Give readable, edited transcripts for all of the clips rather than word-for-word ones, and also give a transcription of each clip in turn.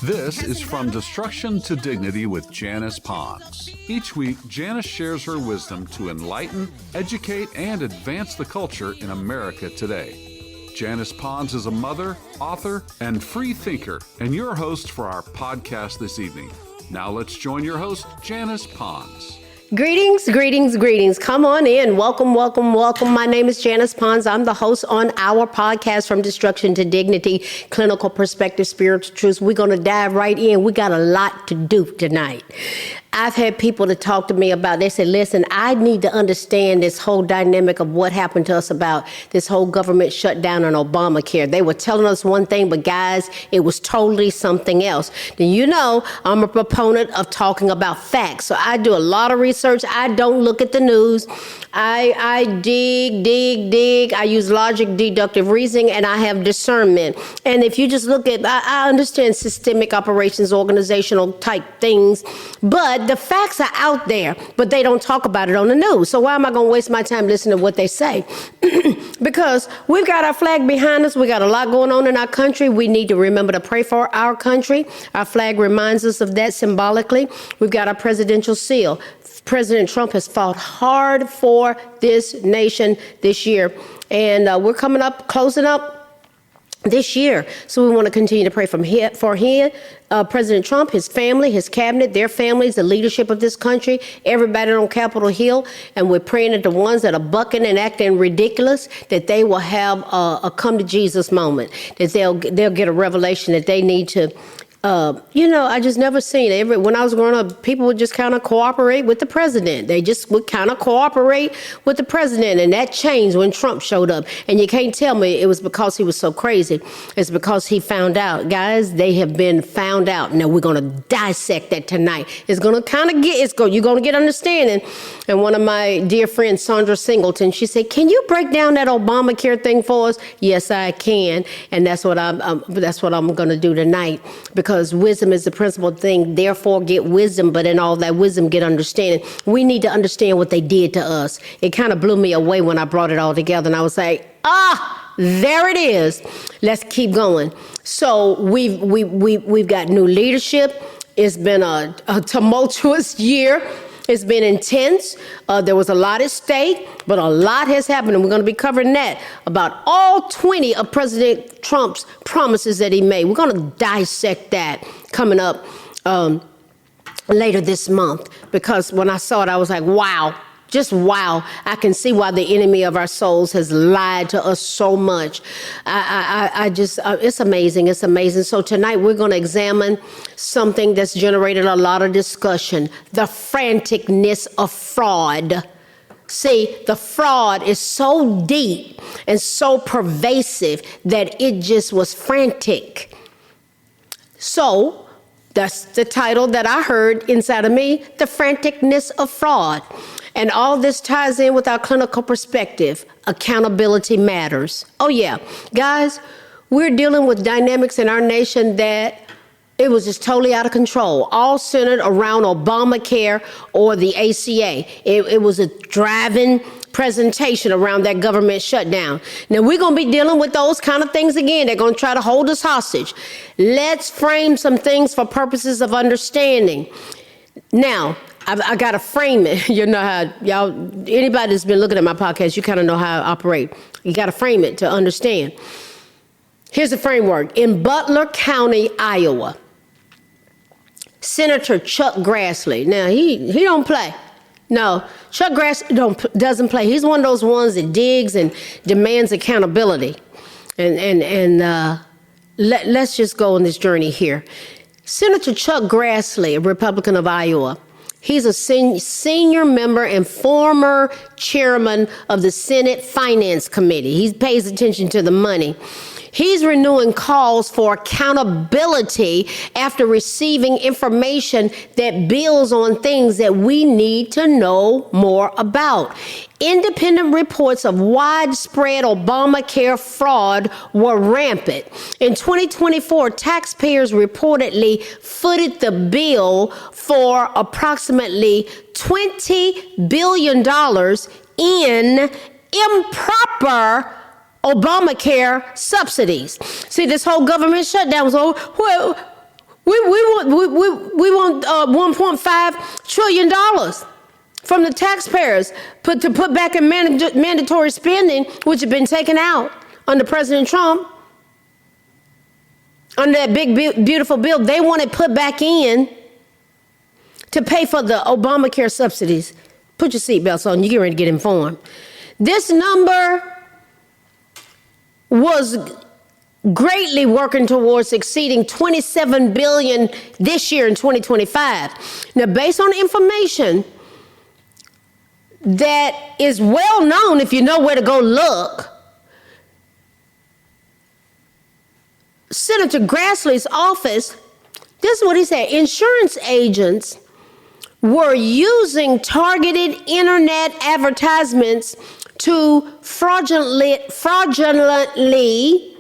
This is From Destruction to Dignity with Janice Pons. Each week, Janice shares her wisdom to enlighten, educate, and advance the culture in America today. Janice Pons is a mother, author, and free thinker, and your host for our podcast this evening. Now let's join your host, Janice Pons. Greetings, greetings, greetings. Come on in. Welcome, welcome, welcome. My name is Janice Pons. I'm the host on our podcast, From Destruction to Dignity, Clinical Perspective, Spiritual Truths. We're going to dive right in. We got a lot to do tonight. I've had people to talk to me about, they said, listen, I need to understand this whole dynamic of what happened to us about this whole government shutdown on Obamacare. They were telling us one thing, but guys, it was totally something else. Now, you know, I'm a proponent of talking about facts. So I do a lot of research. I don't look at the news. I dig. I use logic, deductive reasoning, and I have discernment. And if you just look at, I understand systemic operations, organizational type things, but the facts are out there, but they don't talk about it on the news. So why am I going to waste my time listening to what they say? Because we've got our flag behind us. We got a lot going on in our country. We need to remember to pray for our country. Our flag reminds us of that symbolically. We've got our presidential seal. President Trump has fought hard for this nation this year. And we're closing up this year. So we want to continue to pray for him, President Trump, his family, his cabinet, their families, the leadership of this country, everybody on Capitol Hill. And we're praying that the ones that are bucking and acting ridiculous, that they will have a come to Jesus moment, that they'll get a revelation that they need to. I just never seen it. When I was growing up, people would just kind of cooperate with the president. They just would kind of cooperate with the president. And that changed when Trump showed up. And you can't tell me it was because he was so crazy. It's because he found out. Guys, they have been found out. Now, we're going to dissect that tonight. It's going to kind of you're going to get understanding. And one of my dear friends, Sandra Singleton, she said, can you break down that Obamacare thing for us? Yes, I can. And that's what I'm going to do tonight. Because wisdom is the principal thing, therefore get wisdom, but in all that wisdom, get understanding. We need to understand what they did to us. It kind of blew me away when I brought it all together, and I was like, there it is. Let's keep going. So we've got new leadership. It's been a tumultuous year. It's been intense. There was a lot at stake, but a lot has happened, and we're going to be covering that about all 20 of President Trump's promises that he made. We're going to dissect that coming up later this month, because when I saw it, I was like, wow. Just wow. I can see why the enemy of our souls has lied to us so much. It's amazing. It's amazing. So tonight we're going to examine something that's generated a lot of discussion, the franticness of fraud. See, the fraud is so deep and so pervasive that it just was frantic. So that's the title that I heard inside of me, the franticness of fraud. And all this ties in with our clinical perspective. Accountability matters. Oh, yeah. Guys, we're dealing with dynamics in our nation that it was just totally out of control, all centered around Obamacare or the ACA. It was a driving presentation around that government shutdown. Now, we're going to be dealing with those kind of things again. They're going to try to hold us hostage. Let's frame some things for purposes of understanding. Now, I got to frame it. You know how anybody that's been looking at my podcast, you kind of know how I operate. You got to frame it to understand. Here's the framework. In Butler County, Iowa, Senator Chuck Grassley. Now, he don't play. No, Chuck Grassley doesn't play. He's one of those ones that digs and demands accountability. Let's just go on this journey here. Senator Chuck Grassley, a Republican of Iowa, he's a senior member and former chairman of the Senate Finance Committee. He pays attention to the money. He's renewing calls for accountability after receiving information that builds on things that we need to know more about. Independent reports of widespread Obamacare fraud were rampant. In 2024, taxpayers reportedly footed the bill for approximately $20 billion in improper Obamacare subsidies. See, this whole government shutdown was over. We want $1.5 trillion from the taxpayers to put back in mandatory spending, which had been taken out under President Trump. Under that big, beautiful bill, they want it put back in to pay for the Obamacare subsidies. Put your seatbelts on. You get ready to get informed. This number was greatly working towards exceeding $27 billion this year in 2025. Now, based on information that is well known, if you know where to go look, Senator Grassley's office, this is what he said: insurance agents were using targeted internet advertisements to fraudulently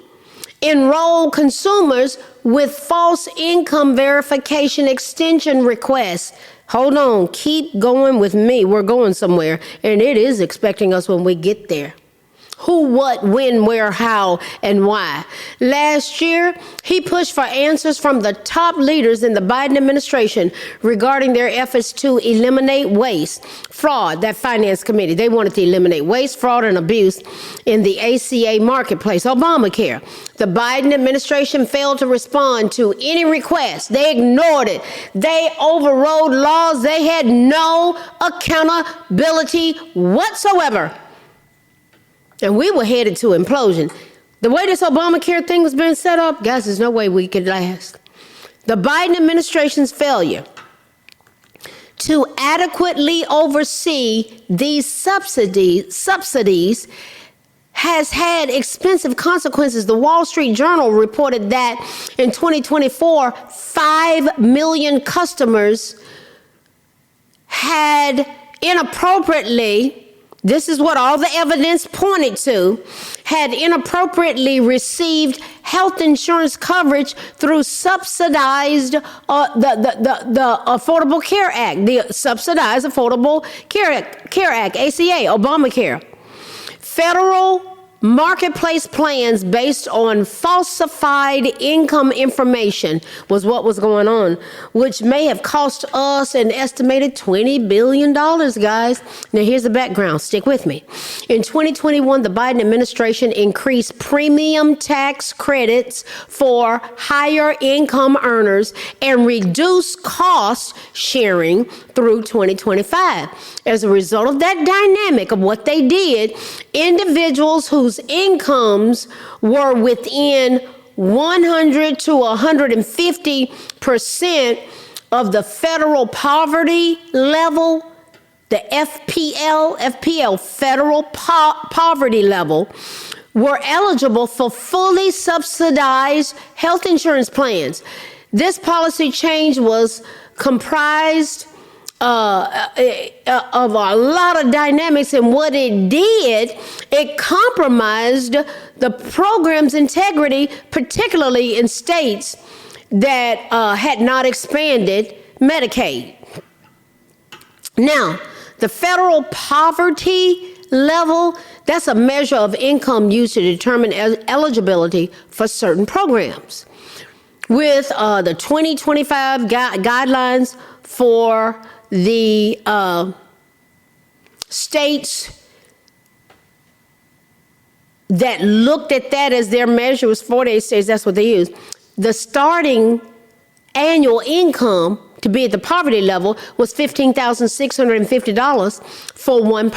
enroll consumers with false income verification extension requests. Hold on, keep going with me. We're going somewhere, and it is expecting us when we get there. Who, what, when, where, how, and why. Last year, he pushed for answers from the top leaders in the Biden administration regarding their efforts to eliminate waste, fraud, that finance committee. They wanted to eliminate waste, fraud, and abuse in the ACA marketplace, Obamacare. The Biden administration failed to respond to any request. They ignored it. They overrode laws. They had no accountability whatsoever. And we were headed to implosion. The way this Obamacare thing was being set up, guys, there's no way we could last. The Biden administration's failure to adequately oversee these subsidies has had expensive consequences. The Wall Street Journal reported that in 2024, 5 million customers had inappropriately, this is what all the evidence pointed to, had inappropriately received health insurance coverage through subsidized the Affordable Care Act, the Subsidized Affordable Care Act, ACA, Obamacare. Federal marketplace plans based on falsified income information was what was going on, which may have cost us an estimated $20 billion, guys. Now, here's the background. Stick with me. In 2021, the Biden administration increased premium tax credits for higher income earners and reduced cost sharing through 2025. As a result of that dynamic of what they did, individuals whose incomes were within 100 to 150% of the federal poverty level, the FPL, federal poverty level, were eligible for fully subsidized health insurance plans. This policy change was comprised of a lot of dynamics, and what it did, it compromised the program's integrity, particularly in states that had not expanded Medicaid. Now, the federal poverty level, that's a measure of income used to determine eligibility for certain programs. With the 2025 guidelines for the states that looked at that as their measure, was 48 states, that's what they used. The starting annual income to be at the poverty level was $15,650 for one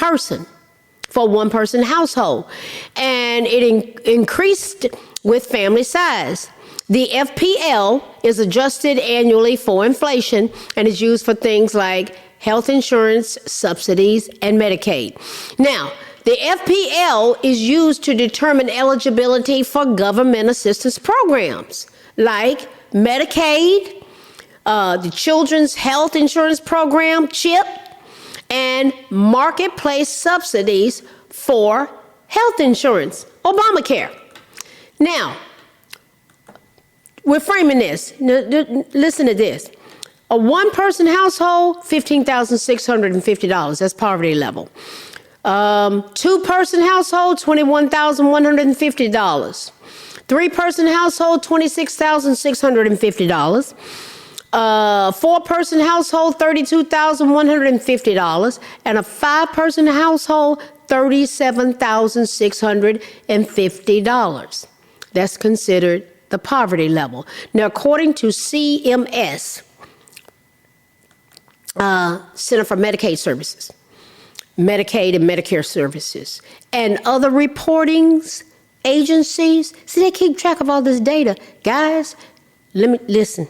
person household. And it increased with family size. The FPL is adjusted annually for inflation and is used for things like health insurance, subsidies, and Medicaid. Now, the FPL is used to determine eligibility for government assistance programs like Medicaid, the Children's Health Insurance Program, CHIP, and marketplace subsidies for health insurance, Obamacare. Now, we're framing this. Listen to this. A one-person household, $15,650. That's poverty level. Two-person household, $21,150. 3-person household, $26,650. 4-person household, $32,150. And a 5-person household, $37,650. That's considered the poverty level. Now, according to CMS, Center for Medicaid Services, Medicaid and Medicare Services, and other reportings agencies, see, they keep track of all this data. Guys, listen.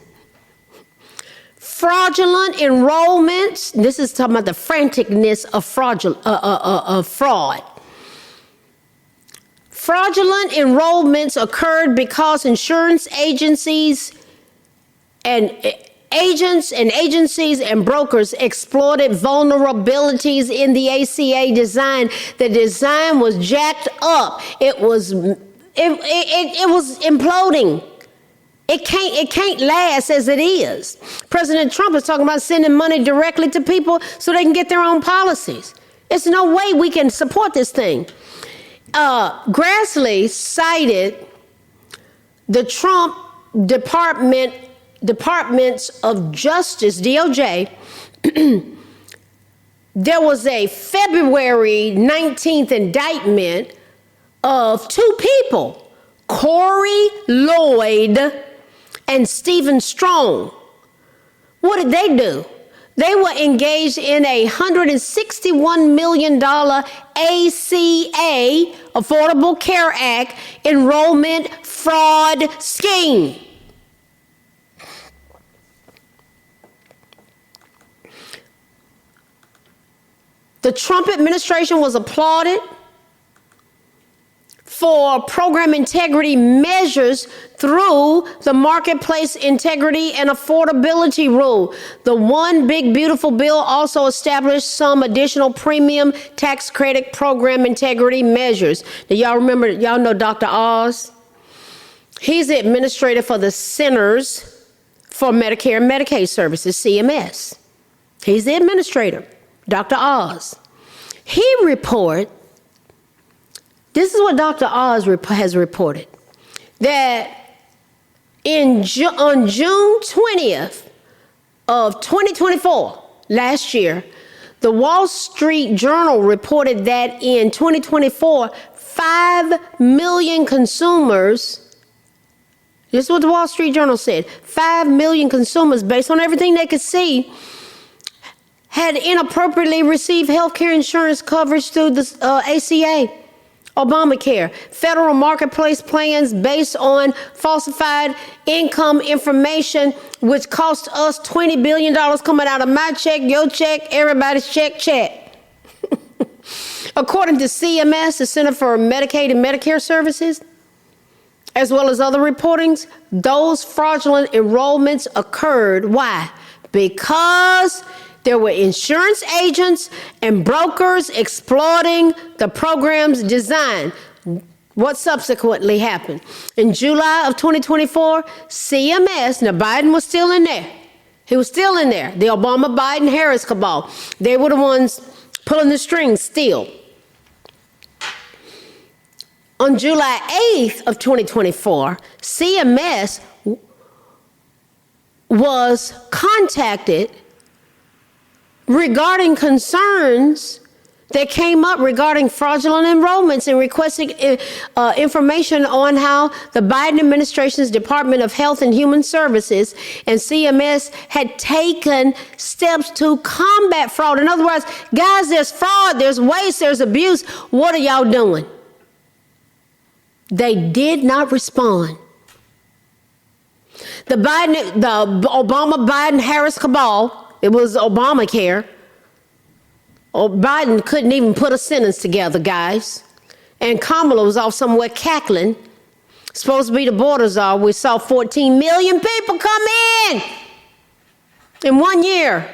Fraudulent enrollments, this is talking about the franticness of fraud. Fraudulent enrollments occurred because insurance agencies and agencies and brokers exploited vulnerabilities in the ACA design. The design was jacked up. It was imploding. It can't last as it is. President Trump is talking about sending money directly to people so they can get their own policies. There's no way we can support this thing. Grassley cited the Trump Departments of Justice, DOJ. There was a February 19th indictment of 2 people, Corey Lloyd and Stephen Strong. What did they do? They were engaged in a $161 million ACA, Affordable Care Act, enrollment fraud scheme. The Trump administration was applauded for program integrity measures through the Marketplace Integrity and Affordability Rule. The One Big Beautiful Bill also established some additional premium tax credit program integrity measures. Now, y'all know Dr. Oz? He's the administrator for the Centers for Medicare and Medicaid Services, CMS. He's the administrator, Dr. Oz. This is what Dr. Oz has reported, that on June 20th of 2024, last year, the Wall Street Journal reported that in 2024, 5 million consumers, this is what the Wall Street Journal said, 5 million consumers, based on everything they could see, had inappropriately received health care insurance coverage through the ACA. Obamacare, federal marketplace plans based on falsified income information, which cost us $20 billion coming out of my check, your check, everybody's check. According to CMS, the Center for Medicaid and Medicare Services, as well as other reportings, those fraudulent enrollments occurred. Why? Because there were insurance agents and brokers exploiting the program's design. What subsequently happened? In July of 2024, CMS, now Biden was still in there. He was still in there. The Obama-Biden-Harris cabal. They were the ones pulling the strings still. On July 8th of 2024, CMS was contacted regarding concerns that came up regarding fraudulent enrollments and requesting information on how the Biden administration's Department of Health and Human Services and CMS had taken steps to combat fraud. In other words, guys, there's fraud, there's waste, there's abuse. What are y'all doing? They did not respond. The Obama-Biden-Harris cabal, it was Obamacare. Biden couldn't even put a sentence together, guys. And Kamala was off somewhere cackling. Supposed to be the border czar. We saw 14 million people come in 1 year.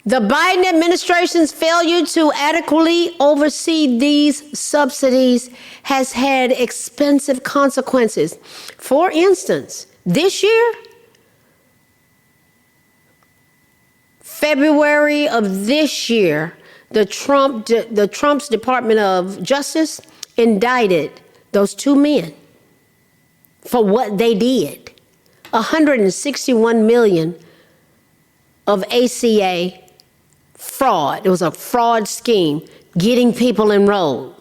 The Biden administration's failure to adequately oversee these subsidies has had expensive consequences. For instance, this year, February of this year, the Trump's Department of Justice indicted those two men, for what they did. 161 million of ACA fraud. It was a fraud scheme, getting people enrolled.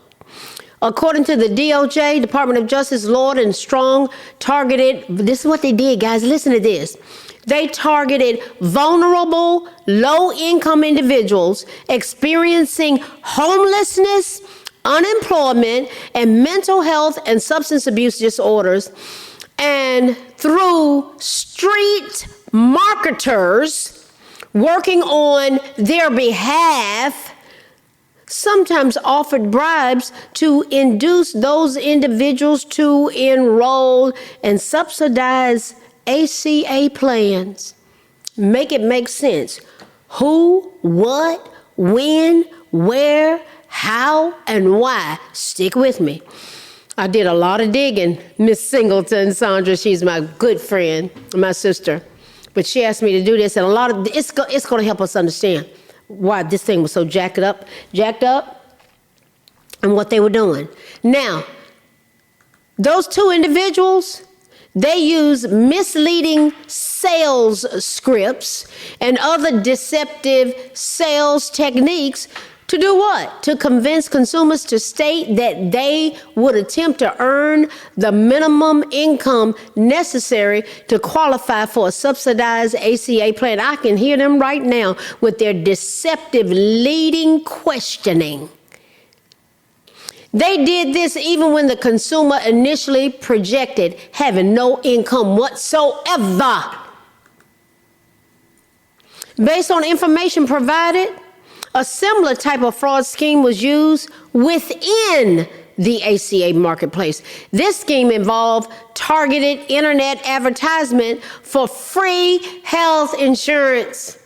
According to the DOJ, Department of Justice, Lord and Strong targeted, this is what they did, guys, listen to this. They targeted vulnerable, low-income individuals experiencing homelessness, unemployment, and mental health and substance abuse disorders. And through street marketers working on their behalf, sometimes offered bribes to induce those individuals to enroll and subsidize ACA plans. Make it make sense. Who, what, when, where, how, and why. Stick with me. I did a lot of digging. Miss Singleton, Sandra, she's my good friend, my sister. But she asked me to do this, and it's going to help us understand why this thing was so jacked up, and what they were doing. Now, those two individuals, they use misleading sales scripts and other deceptive sales techniques to do what? To convince consumers to state that they would attempt to earn the minimum income necessary to qualify for a subsidized ACA plan. I can hear them right now with their deceptive leading questioning. They did this even when the consumer initially projected having no income whatsoever. Based on information provided, a similar type of fraud scheme was used within the ACA marketplace. This scheme involved targeted internet advertisement for free health insurance.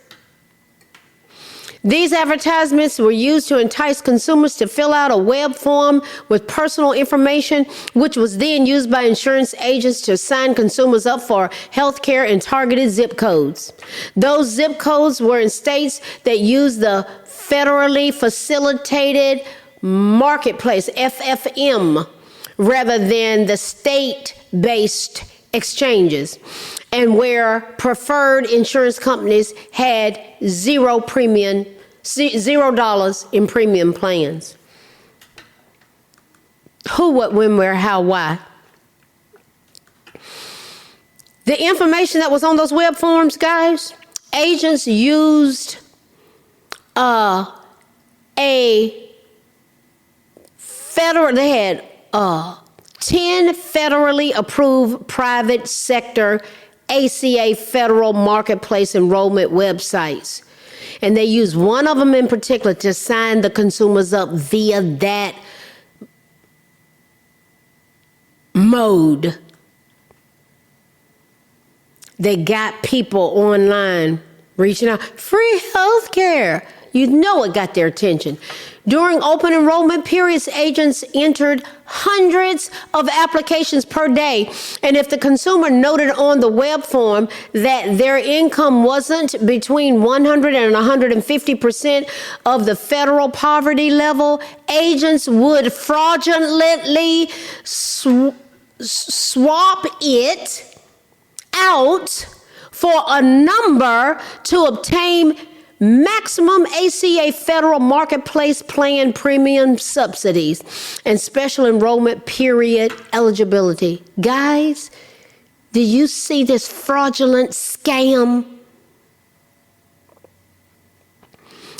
These advertisements were used to entice consumers to fill out a web form with personal information, which was then used by insurance agents to sign consumers up for health care in targeted zip codes. Those zip codes were in states that used the federally facilitated marketplace, FFM, rather than the state-based exchanges, and where preferred insurance companies had $0 in premium plans. Who, what, when, where, how, why. The information that was on those web forms, guys, agents used they had 10 federally approved private sector ACA federal marketplace enrollment websites. And they used one of them in particular to sign the consumers up via that mode. They got people online reaching out, free health care. You know it got their attention. During open enrollment periods, agents entered hundreds of applications per day. And if the consumer noted on the web form that their income wasn't between 100 and 150% of the federal poverty level, agents would fraudulently swap it out for a number to obtain maximum ACA federal marketplace plan premium subsidies and special enrollment period eligibility. Guys, do you see this fraudulent scam?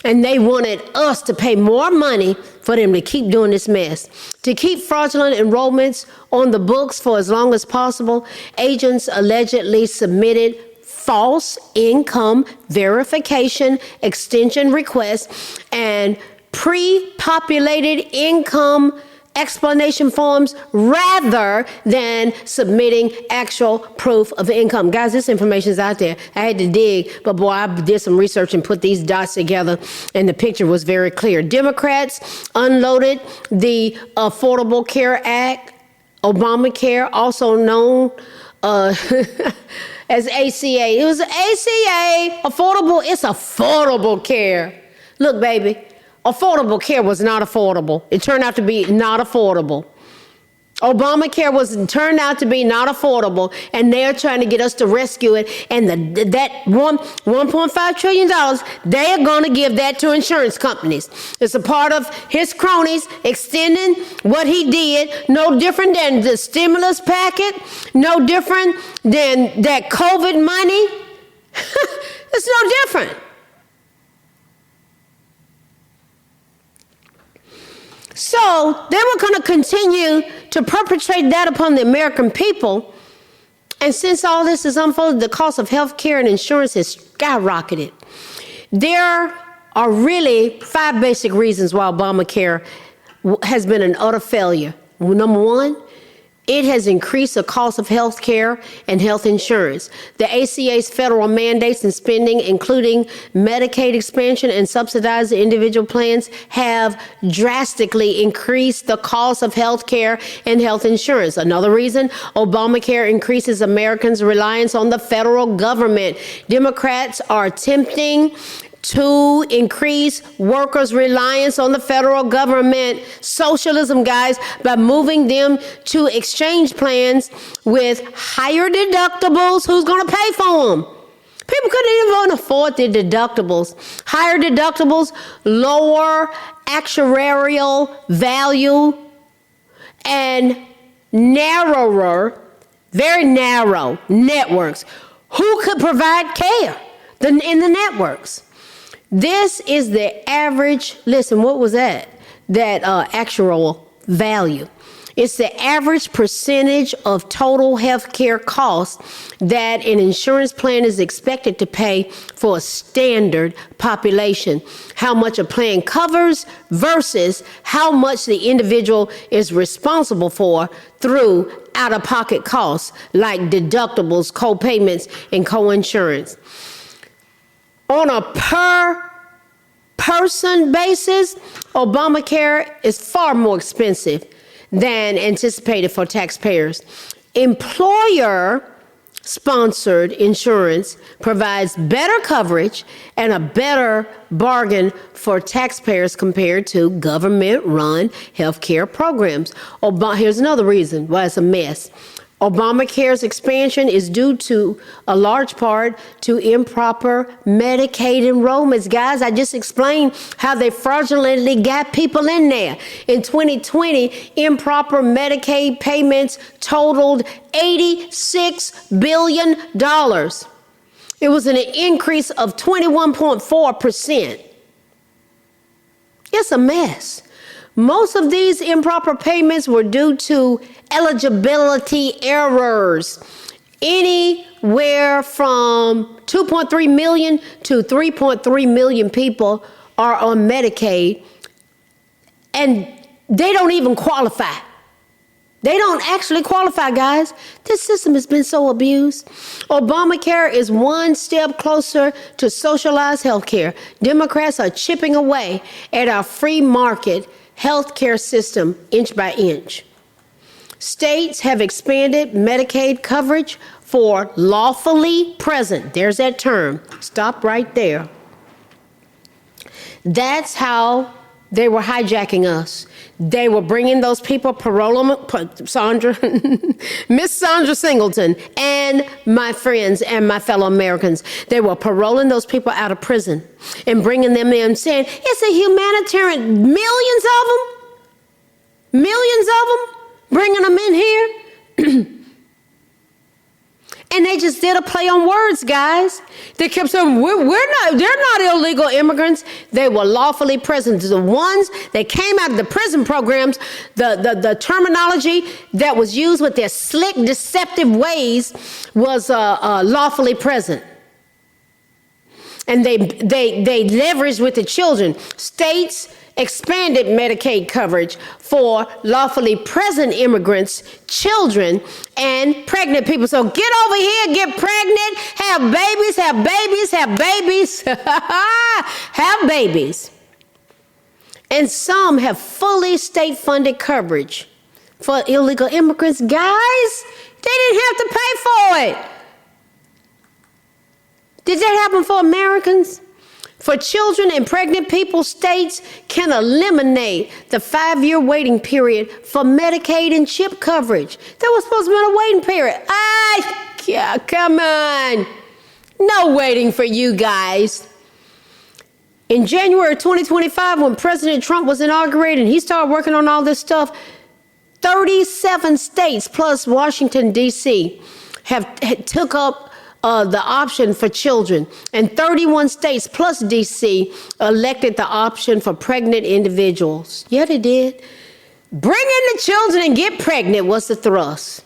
And they wanted us to pay more money for them to keep doing this mess. To keep fraudulent enrollments on the books for as long as possible, agents allegedly submitted false income verification extension requests and pre-populated income explanation forms rather than submitting actual proof of income. Guys, this information is out there. I had to dig, but boy, I did some research and put these dots together, and the picture was very clear. Democrats unloaded the Affordable Care Act, Obamacare, also known as ACA. It was ACA, affordable. It's affordable care. Look, baby, affordable care was not affordable. It turned out to be not affordable. Obamacare turned out to be not affordable, and they're trying to get us to rescue it. And that $1.5 trillion, they are going to give that to insurance companies. It's a part of his cronies extending what he did, no different than the stimulus packet, no different than that COVID money. It's no different. So they were going to continue to perpetrate that upon the American people. And since all this is unfolded, the cost of health care and insurance has skyrocketed. There are really 5 basic reasons why Obamacare has been an utter failure. Number 1, it has increased the cost of health care and health insurance. The ACA's federal mandates and spending, including Medicaid expansion and subsidized individual plans, have drastically increased the cost of health care and health insurance. Another reason, Obamacare increases Americans' reliance on the federal government. Democrats are attempting to increase workers' reliance on the federal government. Socialism, guys, by moving them to exchange plans with higher deductibles. Who's going to pay for them? People couldn't even afford the deductibles. Higher deductibles, lower actuarial value, and narrower, very narrow networks. Who could provide care in the networks? This is the average, listen, what was that? That actual value. It's the average percentage of total health care costs that an insurance plan is expected to pay for a standard population. How much a plan covers versus how much the individual is responsible for through out-of-pocket costs like deductibles, co-payments, and co-insurance. On a per-person basis, Obamacare is far more expensive than anticipated for taxpayers. Employer-sponsored insurance provides better coverage and a better bargain for taxpayers compared to government-run healthcare programs. Here's another reason why it's a mess. Obamacare's expansion is due to a large part to improper Medicaid enrollments. Guys, I just explained how they fraudulently got people in there. In 2020, improper Medicaid payments totaled $86 billion. It was an increase of 21.4%. It's a mess. Most of these improper payments were due to eligibility errors. Anywhere from 2.3 million to 3.3 million people are on Medicaid, and they don't even qualify. They don't actually qualify, guys. This system has been so abused. Obamacare is one step closer to socialized health care. Democrats are chipping away at our free market healthcare system inch by inch. States have expanded Medicaid coverage for lawfully present. There's that term. Stop right there. That's how they were hijacking us. They were bringing those people, Miss Sandra Singleton, and my friends and my fellow Americans. They were paroling those people out of prison and bringing them in, saying, it's a humanitarian, millions of them, bringing them in here. And they just did a play on words, guys. They kept saying, they're not illegal immigrants. They were lawfully present. The ones that came out of the prison programs, the terminology that was used with their slick, deceptive ways was lawfully present. And they leveraged with the children. States expanded Medicaid coverage for lawfully present immigrants, children, and pregnant people. So get over here, get pregnant, have babies, have babies. And some have fully state-funded coverage for illegal immigrants. Guys, they didn't have to pay for it. Did that happen for Americans? for children and pregnant people, states can eliminate the 5-year waiting period for Medicaid and CHIP coverage. There was supposed to be a waiting period. Yeah, come on. No waiting for you guys. In January 2025, when President Trump was inaugurated and he started working on all this stuff, 37 states plus Washington, D.C. took up the option for children, and 31 states plus D.C. elected the option for pregnant individuals. Yeah, they did. Bring in the children and get pregnant was the thrust.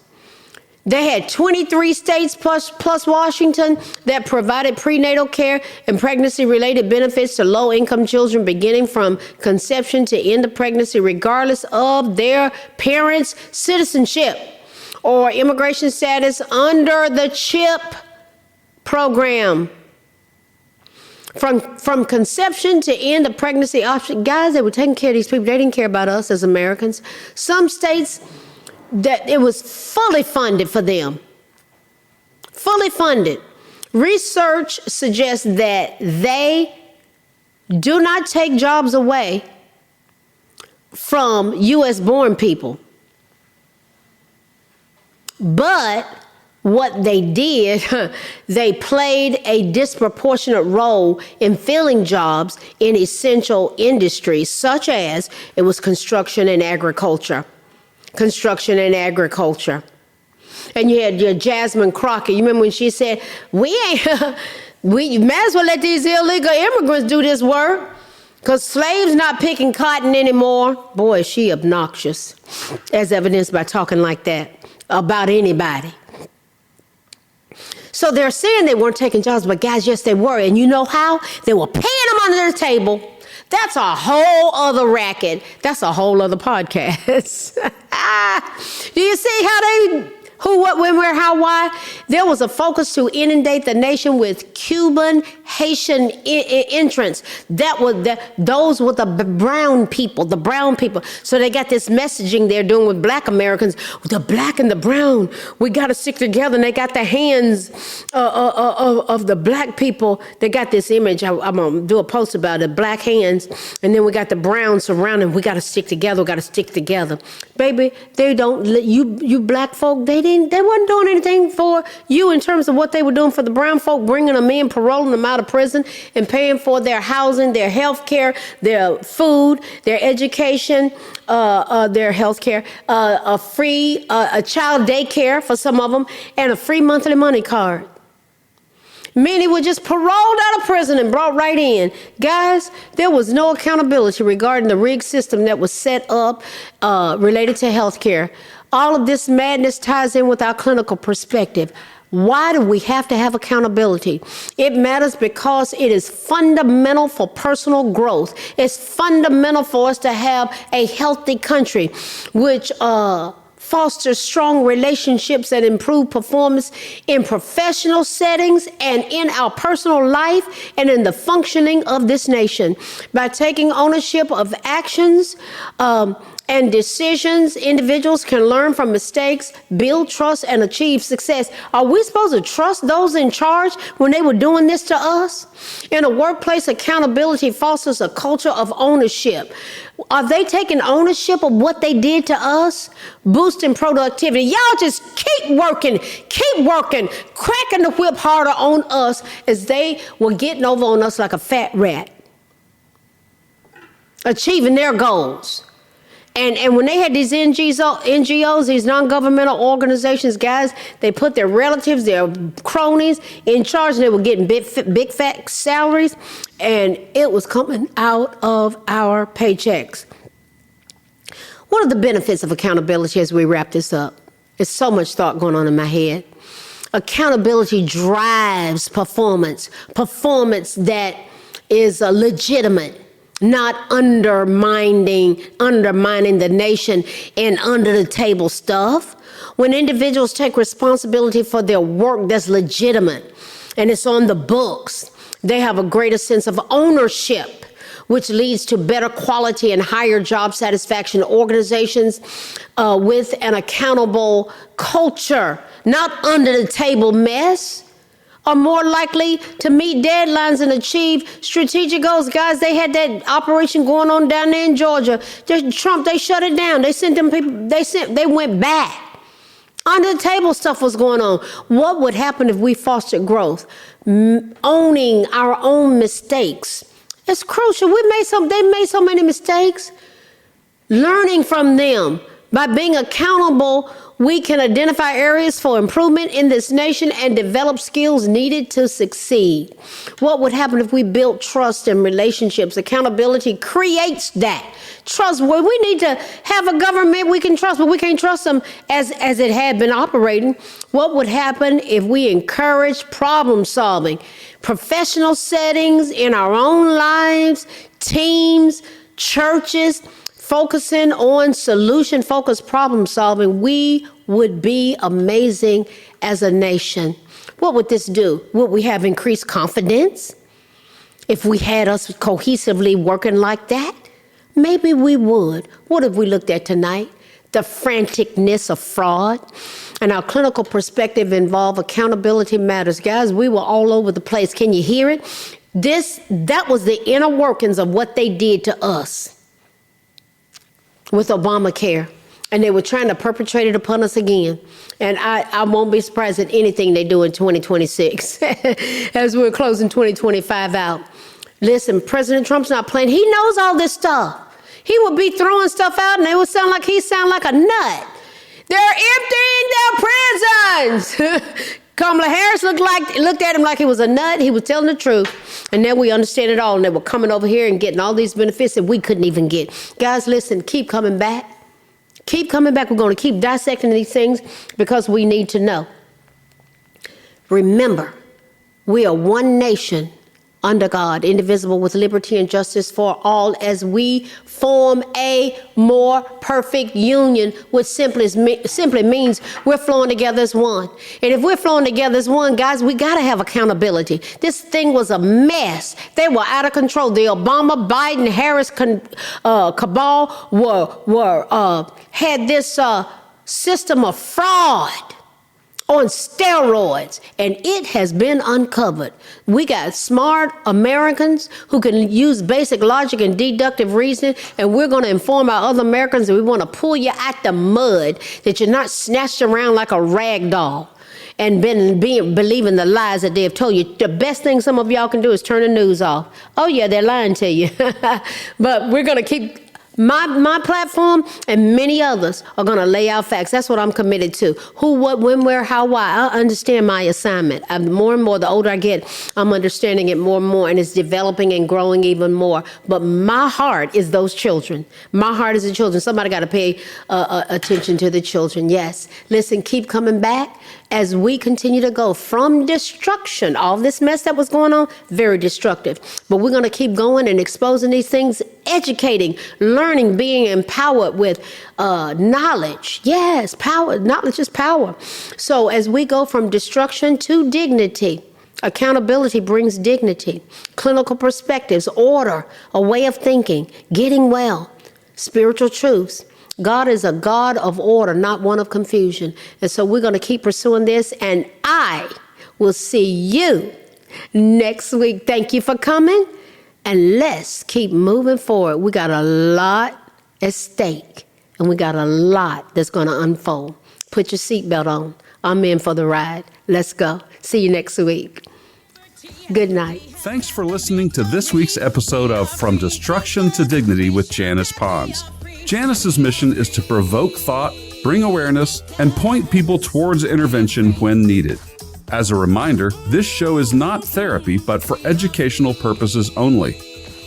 They had 23 states plus Washington that provided prenatal care and pregnancy-related benefits to low-income children beginning from conception to end of pregnancy, regardless of their parents' citizenship or immigration status under the CHIP program. From conception to end of pregnancy option. Guys, they were taking care of these people. They didn't care about us as Americans. Some states, that it was fully funded for them. Fully funded. Research suggests that they do not take jobs away from U.S. born people. But what they did, they played a disproportionate role in filling jobs in essential industries, such as it was construction and agriculture. Construction and agriculture. And you had your Jasmine Crockett. You remember when she said, we might as well let these illegal immigrants do this work because slaves not picking cotton anymore. Boy, is she obnoxious, as evidenced by talking like that about anybody. So they're saying they weren't taking jobs, but guys, yes, they were. And you know how? They were paying them under the table. That's a whole other racket. That's a whole other podcast. Do you see how they, who, what, when, where, how, why? There was a focus to inundate the nation with Cuban, Haitian entrants. Those were the brown people, So they got this messaging they're doing with black Americans, the black and the brown. We got to stick together. And they got the hands of the black people. They got this image. I'm going to do a post about it, black hands. And then we got the brown surrounding. We got to stick together. We got to stick together. Baby, they don't let you black folk, they wasn't doing anything for you in terms of what they were doing for the brown folk, bringing them in, paroling them out of prison, and paying for their housing, their health care, their food, their education, their health care, a free child daycare for some of them, and a free monthly money card. Many were just paroled out of prison and brought right in. Guys, there was no accountability regarding the rigged system that was set up related to health care. All of this madness ties in with our clinical perspective. Why do we have to have accountability? It matters because it is fundamental for personal growth. It's fundamental for us to have a healthy country, which fosters strong relationships and improve performance in professional settings and in our personal life and in the functioning of this nation. By taking ownership of actions and decisions, individuals can learn from mistakes, build trust, and achieve success. Are we supposed to trust those in charge when they were doing this to us? In a workplace, accountability fosters a culture of ownership. Are they taking ownership of what they did to us? Boosting productivity. Y'all just keep working, cracking the whip harder on us as they were getting over on us like a fat rat. Achieving their goals. And when they had these NGOs, these non-governmental organizations, guys, they put their relatives, their cronies in charge, and they were getting big fat salaries, and it was coming out of our paychecks. What are the benefits of accountability as we wrap this up? There's so much thought going on in my head. Accountability drives performance that is legitimate. Not undermining the nation and under the table stuff. When individuals take responsibility for their work that's legitimate and it's on the books, they have a greater sense of ownership, which leads to better quality and higher job satisfaction. Organizations with an accountable culture, not under the table mess. are more likely to meet deadlines and achieve strategic goals. Guys, they had that operation going on down there in Georgia. Trump, they shut it down. They sent them people, they went back. Under the table stuff was going on. What would happen if we fostered growth? Owning our own mistakes. It's crucial. They made so many mistakes. Learning from them. By being accountable, we can identify areas for improvement in this nation and develop skills needed to succeed. What would happen if we built trust in relationships? Accountability creates that. Trust. Well, we need to have a government we can trust, but we can't trust them as it had been operating. What would happen if we encourage problem solving? Professional settings in our own lives, teams, churches, focusing on solution-focused problem solving, we would be amazing as a nation. What would this do? Would we have increased confidence if we had us cohesively working like that? Maybe we would. What have we looked at tonight? The franticness of fraud. And our clinical perspective involved accountability matters. Guys, we were all over the place. Can you hear it? That was the inner workings of what they did to us with Obamacare, and they were trying to perpetrate it upon us again. And I won't be surprised at anything they do in 2026 as we're closing 2025 out. Listen, President Trump's not playing. He knows all this stuff. He would be throwing stuff out, and it would sound like a nut. They're emptying their prisons. Kamala Harris looked at him like he was a nut. He was telling the truth. And now we understand it all. And they were coming over here and getting all these benefits that we couldn't even get. Guys, listen, keep coming back. Keep coming back. We're going to keep dissecting these things because we need to know. Remember, we are one nation under God, indivisible, with liberty and justice for all, as we form a more perfect union, which simply means we're flowing together as one. And if we're flowing together as one, guys, we got to have accountability. This thing was a mess. They were out of control. The Obama, Biden, Harris cabal had this system of fraud on steroids, and it has been uncovered. We got smart Americans who can use basic logic and deductive reasoning, and we're going to inform our other Americans that we want to pull you out the mud, that you're not snatched around like a rag doll and believing the lies that they have told you. The best thing some of y'all can do is turn the news off. Oh yeah, they're lying to you. But we're going to keep my platform, and many others are going to lay out facts. That's what I'm committed to. Who, what, when, where, how, why. I understand my assignment. More and more, the older I get, I'm understanding it more and more, and it's developing and growing even more. But my heart is those children. My heart is the children. Somebody got to pay attention to the children. Yes. Listen, keep coming back as we continue to go from destruction. All this mess that was going on, very destructive. But we're going to keep going and exposing these things, educating, learning, being empowered with knowledge. Yes, power. Knowledge is power. So as we go from destruction to dignity, accountability brings dignity, clinical perspectives, order, a way of thinking, getting well, spiritual truths. God is a God of order, not one of confusion. And so we're going to keep pursuing this, and I will see you next week. Thank you for coming, and let's keep moving forward. We got a lot at stake, and we got a lot that's going to unfold. Put your seatbelt on. I'm in for the ride. Let's go. See you next week. Good night. Thanks for listening to this week's episode of From Destruction to Dignity with Janice Pons. Janice's mission is to provoke thought, bring awareness, and point people towards intervention when needed. As a reminder, this show is not therapy, but for educational purposes only.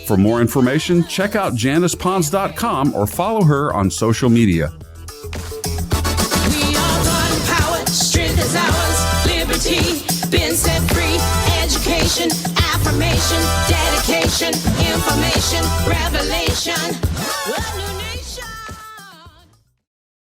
For more information, check out JanicePons.com or follow her on social media. We are one power, strength is ours, liberty, been set free, education, affirmation, dedication, information, revelation.